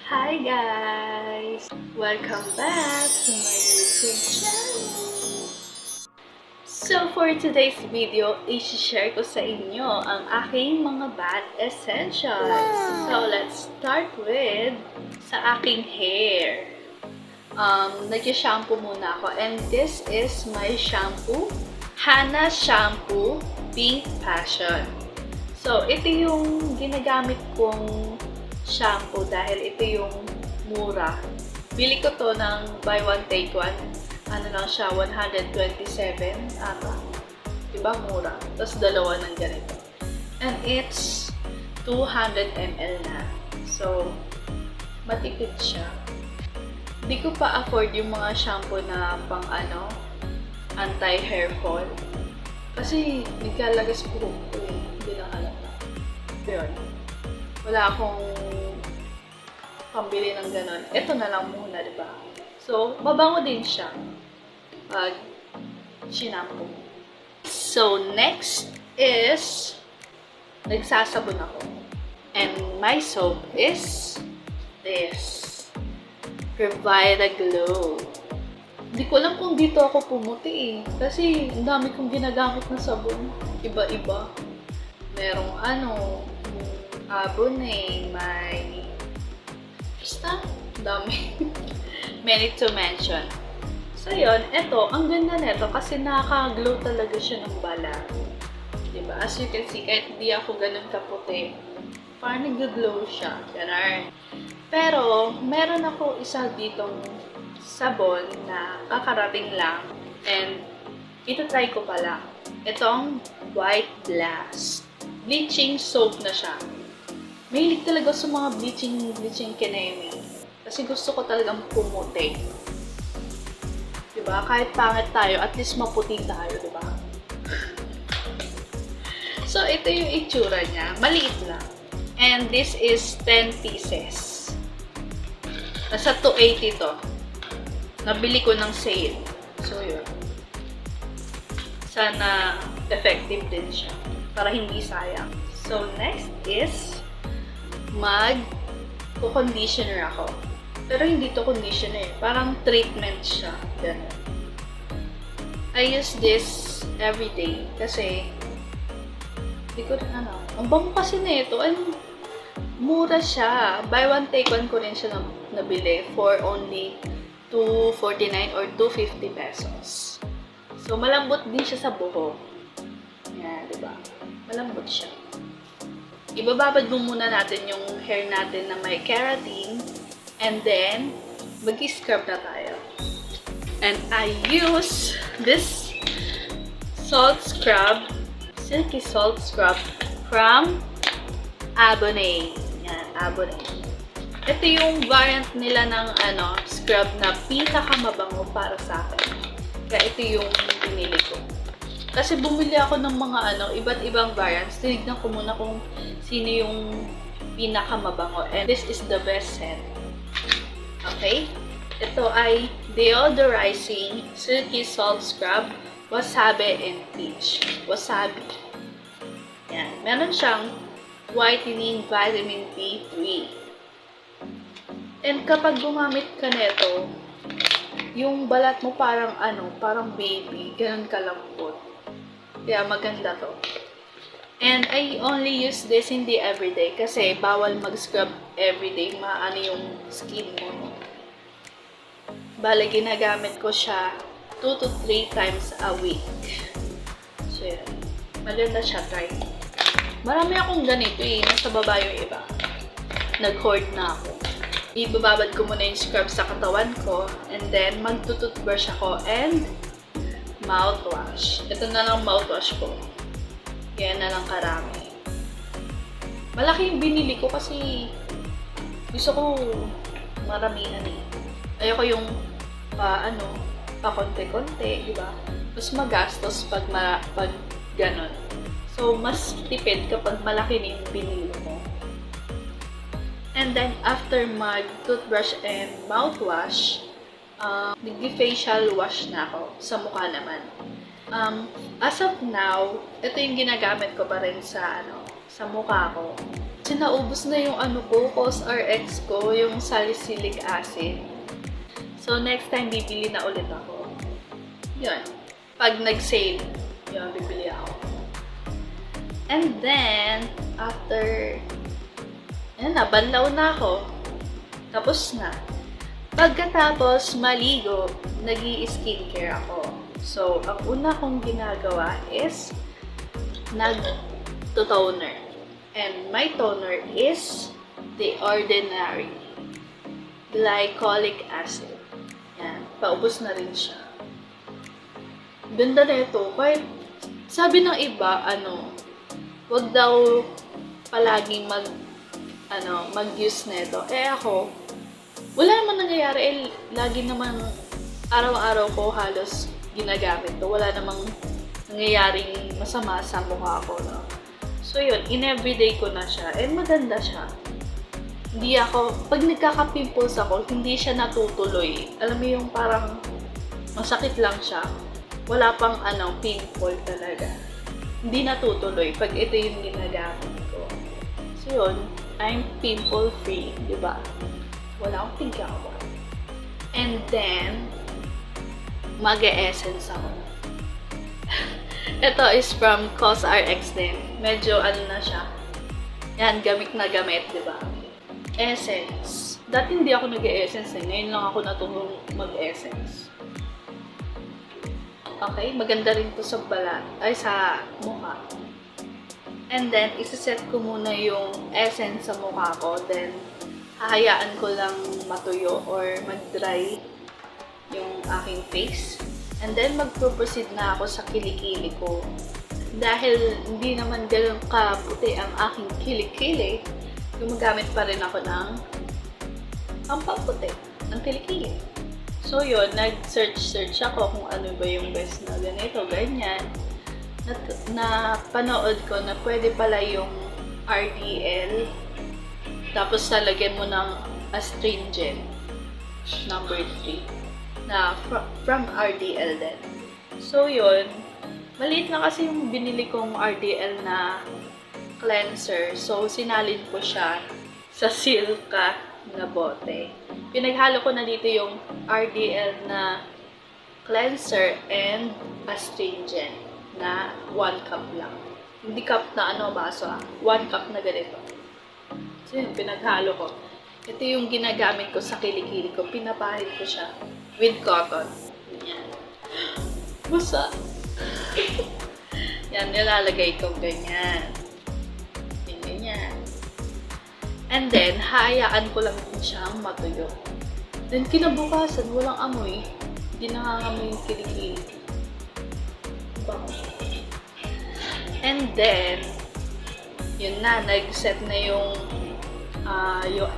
Hi guys! Welcome back to my YouTube channel! So for today's video, i-share ko sa inyo ang aking mga bath essentials. So let's start with sa aking hair. Nag-shampoo muna ako and this is my shampoo. Hana Shampoo Pink Passion. So ito yung ginagamit kong shampoo dahil ito yung mura. Bili ko to ng buy one take one. Ano lang siya, 127 ata. Diba mura? Tapos dalawa ng ganito. And it's 200 ml na. So, matipid siya. Hindi ko pa afford yung mga shampoo na pang anti-hair fall. Kasi nagkalagas po ko eh. Hindi lang halata. Yun. Wala akong pambili ng ganon. Ito na lang muna, di ba? So, mabango din siya pag sinampoo. So, next is nagsasabon ako. And my soap is this. Revita Glow. Hindi ko alam kung dito ako pumuti eh. Kasi ang dami kong ginagamit na sabon. Iba-iba. Merong Abonay, may basta, dami. Many to mention. So yun, eto, ang ganda neto kasi nakaka-glow talaga siya ng bala. Diba? As you can see, kahit hindi ako ganun kaputi, parang nag-glow siya. Ganun. Pero, meron ako isa ditong sabon na kakarating lang and ito try ko pala. Itong White Blast. Bleaching soap na siya. Mahilig talaga sa mga bleaching kinemi. Kasi gusto ko talagang pumuti. Diba? Kahit pangit tayo, at least maputi tayo, diba? So, ito yung itsura niya. Maliit lang. And this is 10 pieces. Nasa 280 to. Nabili ko ng sale. So, yun. Sana effective din siya. Para hindi sayang. So, next is mag-conditioner ako. Pero hindi to conditioner. Parang treatment siya. Ganun. I use this every day. Kasi, hindi ko rin ang bango kasi nito. Mura siya. Buy one, take one ko rin siya nabili for only 249 or 250 pesos. So, malambot din siya sa buhok. Yan, diba? Malambot siya. Ibababad mo muna natin yung hair natin na may keratin. And then, mag-scrub na tayo. And I use this salt scrub, silky salt scrub from Abonay. Yan, Abonay. Ito yung variant nila ng scrub na pinakamabango para sa akin. Kaya ito yung pinili ko. Kasi bumili ako ng mga iba't ibang variants. Tinignan ko muna kung sino yung pinakamabango. And this is the best scent. Okay? Ito ay Deodorizing Silky Salt Scrub, Wasabi and Peach. Wasabi. Yan. Meron siyang whitening vitamin D3. And kapag gumamit ka nito, yung balat mo parang baby. Ganun kalambot. Kaya maganda to. And I only use this hindi everyday kasi bawal mag-scrub everyday. Maano yung skin mo. Bale, ginagamit ko siya 2 to 3 times a week. So, yan. Maganda siya, try. Marami akong ganito eh. Nasa baba yung iba. Nag-hoard na ako. Ibababad ko muna yung scrub sa katawan ko. And then, magtututbrush ako and mouthwash. Ito na lang mouthwash ko. Kaya na lang karami. Malaki yung binili ko kasi gusto ko maramihan eh. Ayoko yung pa konti-konti, di ba? Mas magastos pag ganon. So, mas tipid kapag malaki na yung binili mo. And then, after mag-toothbrush and mouthwash, nag-facial wash na ako sa mukha naman. As of now, ito yung ginagamit ko pa rin sa mukha ko. Kasi naubos na yung ano ko, COSRX ko, yung salicylic acid. So, next time, bibili na ulit ako. Yun. Pag nag-sale, yun, bibili ako. And then, after, yan na, banlaw na ako. Tapos na. Pagkatapos maligo, nag-i-skincare ako. So, ang una kong ginagawa is nag-toner. And my toner is The Ordinary Glycolic Acid. Yan. Paubos na rin siya. Ganda na ito. Kahit sabi ng iba, wag daw palaging mag-use nito. Ako, wala naman nangyayari. Lagi naman araw-araw ko halos ginagamit to. Wala namang nangyayaring masama sa mukha ko. No? So yun, in-everyday ko na siya. And maganda siya. Hindi ako, pag nagkaka-pimples ako, hindi siya natutuloy. Alam mo yung parang masakit lang siya. Wala pang pimple talaga. Hindi natutuloy pag ito yung ginagamit ko. So yun, I'm pimple free, di ba? Wala akong tinggawa. And then, mag-e-essence ako. Ito is from COSRX din. Medyo na siya. Yan, gamit na gamit, di ba? Essence. Dati hindi ako nag-e-essence eh. Ngayon lang ako natulong mag-essence. Okay, maganda rin to sa balat. Ay, sa mukha. And then, isa-set ko muna yung essence sa mukha ko. Then, hahayaan ko lang matuyo or mag-dry yung aking face. And then, mag-proceed na ako sa kilikili ko. Dahil hindi naman ganun kaputi ang aking kilikili, gumagamit pa rin ako ng pampaputi ng kilikili. So, yun, nag-search ako kung ano ba yung best na ganito, ganyan. Napanood ko na pwede pala yung RDL. Tapos, talagyan mo ng astringent, number 3. Na from RDL din. So, yun. Maliit na kasi yung binili kong RDL na cleanser. So, sinalin ko siya sa Silka na bote. Pinaghalo ko na dito yung RDL na cleanser and astringent na 1 cup lang. Hindi cup na baso 1 cup na ganito. So, yun, pinaghalo ko. Ito yung ginagamit ko sa kilikili ko. Pinapahid ko siya with cotton. Yan. Busa. Yan, nilalagay ko ganyan. Ganyan. And then, hayaan ko lang din siyang matuyo. Then, kinabukasan, walang amoy. Hindi nangangamoy yung kilikili. Bango. And then, yun na, nag-set na yung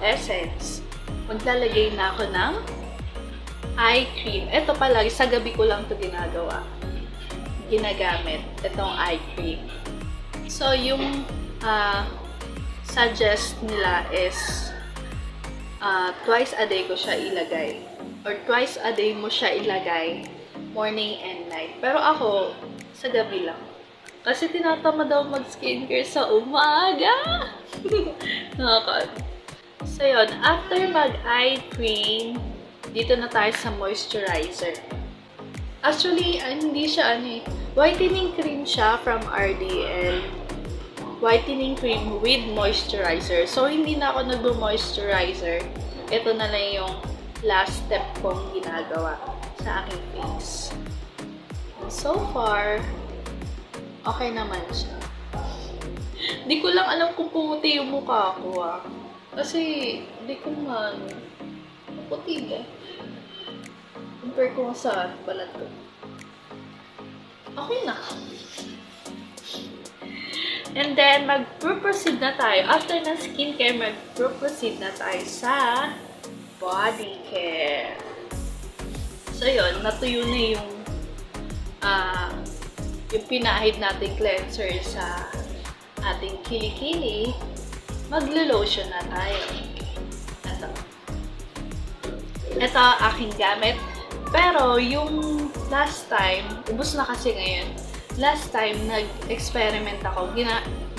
essence. Maglalagay na ako ng eye cream. Ito pala, sa gabi ko lang ito ginagamit. Itong eye cream. So, yung suggest nila is twice a day ko siya ilagay. Or twice a day mo siya ilagay, morning and night. Pero ako, sa gabi lang. Kasi tinatama daw mag-skincare sa umaga. So, yun. After mag-eye cream, dito na tayo sa moisturizer. Actually, hindi siya whitening cream siya from RDL. Whitening cream with moisturizer. So, hindi na ako nag-moisturizer. Ito na lang yung last step kong ginagawa sa aking face. And so far, okay naman siya. Di ko lang alam kung pumuti yung mukha ko Kasi, di ko man puti eh. Compare ko sa balat ko. Okay na. And then, mag-proceed na tayo. After ng skincare, mag-proceed na tayo sa body care. So, yun. Natuyo na yung pinahid nating cleanser sa ating kilikili. Maglo-lotion na tayo. Ito aking gamit. Pero, yung last time, ubos na kasi ngayon, last time, nag-experiment ako.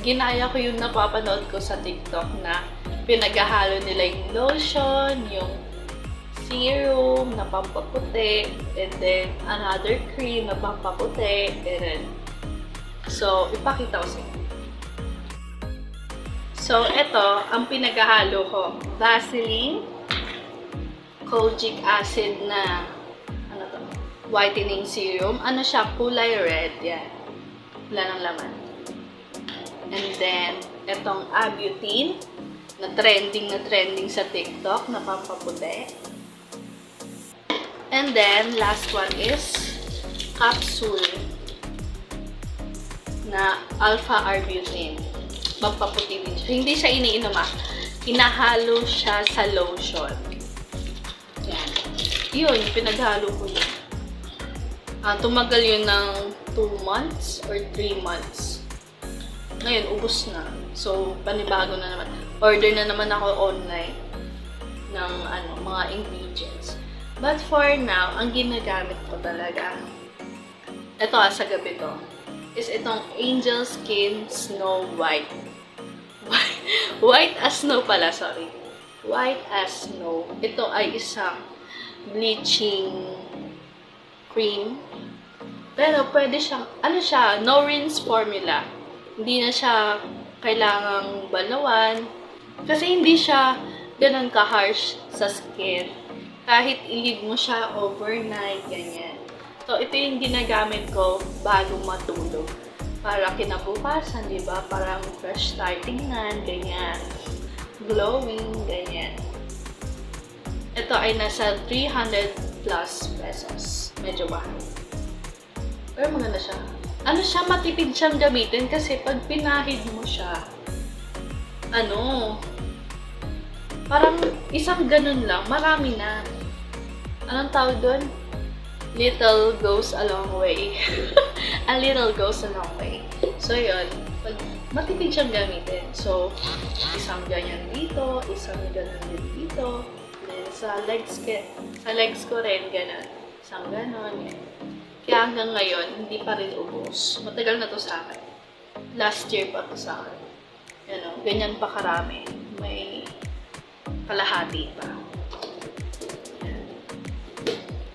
ginaya ko yung napapanood ko sa TikTok na pinaghahalo nila yung lotion, yung serum na pampaputi, and then another cream na pampaputi, and then so, ipakita ko sa inyo. So, ito, ang pinaghahalo ko. Vaseline, kojic acid na, ano to, whitening serum. Ano siya? Kulay red. Yan. Wala ng laman. And then, itong Abutine, na trending sa TikTok, na pampaputi. And then, last one is capsule na alpha-arbutin. Magpaputi din siya. Hindi siya iniinom Hinahalo siya sa lotion. Yan. Yun, pinaghalo ko yun. Tumagal yun ng 2 months or 3 months. Ngayon, ubos na. So, panibago na naman. Order na naman ako online ng mga ingredients. But for now, ang ginagamit ko talaga, ito sa gabi to, is itong Angel Skin Snow White. White as snow pala, sorry. White as snow. Ito ay isang bleaching cream. Pero pwede siyang, no rinse formula. Hindi na siya kailangang balawan. Kasi hindi siya ganun ka-harsh sa skin. Kahit i-leave mo siya overnight, ganyan. So, ito yung ginagamit ko bago matulog. Para kinabukasan, di ba? Parang fresh start tingnan, ganyan. Glowing, ganyan. Ito ay nasa 300 plus pesos. Medyo mahal. Pero maganda siya. Matipid siyang gamitin kasi pag pinahid mo siya, parang isang ganun lang, marami na. Anong tawag doon? Little goes a long way. A little goes a long way. So, yun. Matipid siyang gamitin. So, isang ganyan dito, isang ganyan din dito. Then, sa legs ko rin, ganun. Isang ganun, yan. Kaya hanggang ngayon, hindi pa rin ubos. Matagal na to sa akin. Last year pa to sa akin. Ganyan pa karami. May kalahati pa.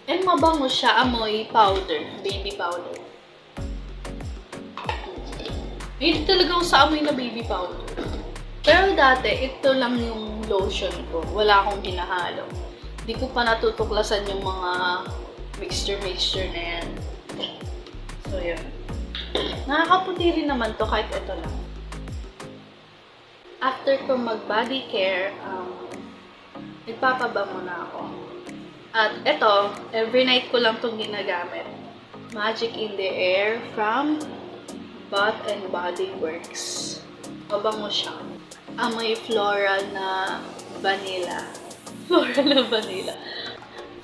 And mabango siya, amoy powder, baby powder. Hindi talaga ako sa amoy na baby powder. Pero dati, ito lang yung lotion ko. Wala akong hinahalo. Hindi ko pa natutuklasan yung mga mixture na yan. So, yun. Nakakaputi rin naman to kahit ito lang. After ko mag-body care, nagpapabango na ako. At ito, every night ko lang itong ginagamit. Magic in the Air from Bath and Body Works. Mabango siya. Amoy floral na vanilla. Floral na vanilla.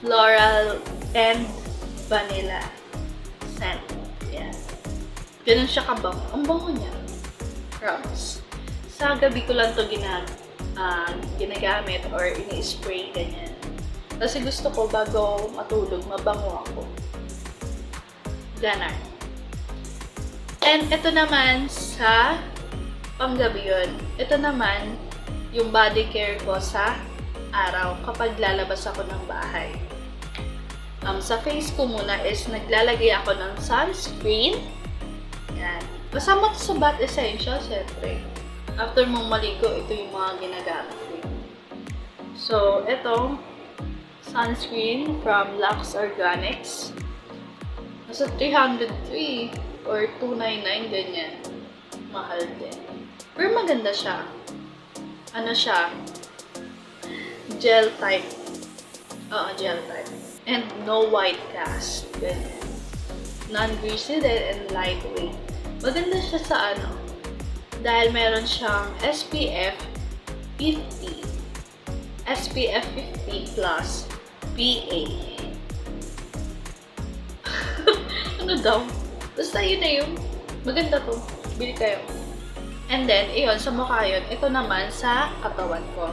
Floral and vanilla scent. Yan. Ganun siya kabango. Ang bango niya. Promise. Sa gabi ko lang ito ginagamit or ini-spray ganyan. Kasi gusto ko bago matulog, mabango ako. Ganon. And ito naman sa panggabi yun. Ito naman yung body care ko sa araw kapag lalabas ako ng bahay. Sa face ko muna is naglalagay ako ng sunscreen. Yan. Kasama to sa Bath Essentials, syempre. After mong maligo, ito yung mga ginagamit ko. So, ito, sunscreen from Lux Organics. Nasa 303 or 299, ganyan. Mahal din. Pero maganda siya. Siya? Gel type. Gel type. And no white cast. Ganyan. Non-greasy din and lightweight. Maganda siya sa dahil meron siyang SPF 50. SPF 50 plus PA. Ano daw? Basta yun na yun. Maganda to. Bili kayo. And then, iyon, sa mukha yun. Ito naman sa katawan ko.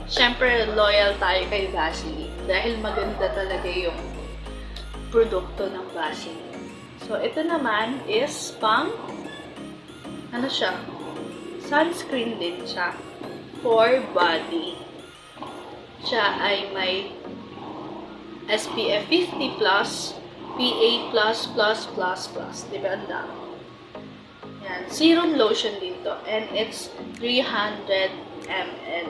Siyempre, loyal tayo kay Vaseline. Dahil maganda talaga yung produkto ng Vaseline. So, ito naman is pang, siya? sunscreen din siya for body. Siya ay may SPF 50+, PA++++. Diba ang dami? Yan. Serum lotion dito. And it's 300 ml.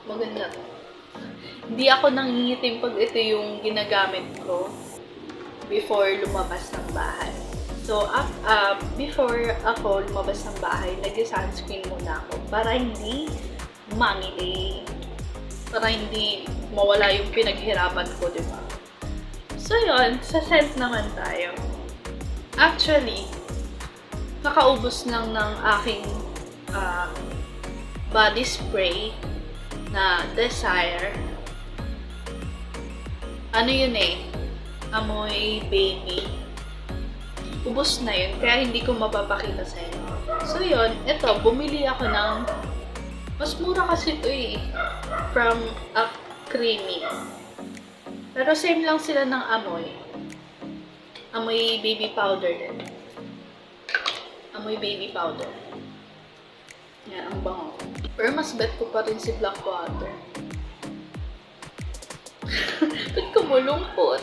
Maganda to. Hindi ako nangingitim pag ito yung ginagamit ko before lumabas ng bahay. So, before ako lumabas ng bahay, nag-sunscreen muna ako para hindi mangiti. Para hindi mawala yung pinaghirapan ko, di ba? So, yun. Sa scent naman tayo. Actually, kakaubos lang ng aking body spray na Desire. Ano yun eh? Amoy baby. Ubos na yun, kaya hindi ko mapapakita sa inyo. So yun, ito, bumili ako ng, mas mura kasi ito eh, from Creamy. Pero same lang sila ng amoy. Amoy baby powder din. Amoy baby powder. Yan, ang bango. Pero mas bet ko pa rin si Blackwater. Ba't ko malungkot?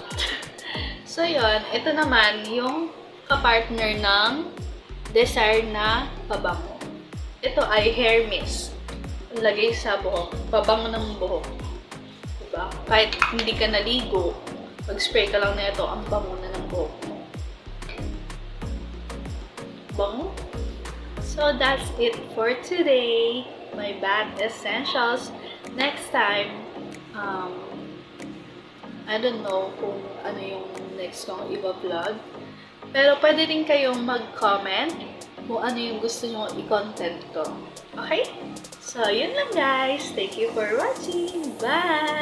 So yun, ito naman yung kapartner ng Desire na pabango. Ito ay hair mist. Lagay sa buhok. Pabango ng buhok. Diba? Kahit hindi ka naligo, pag-spray ka lang na ito, ang bango na ng buhok mo. Bango? So that's it for today. My bath essentials. Next time, I don't know kung ano yung next kong iba-vlog. Pero pwede din kayong mag-comment kung ano yung gusto nyo i-content ko. Okay? So, yun lang guys. Thank you for watching. Bye!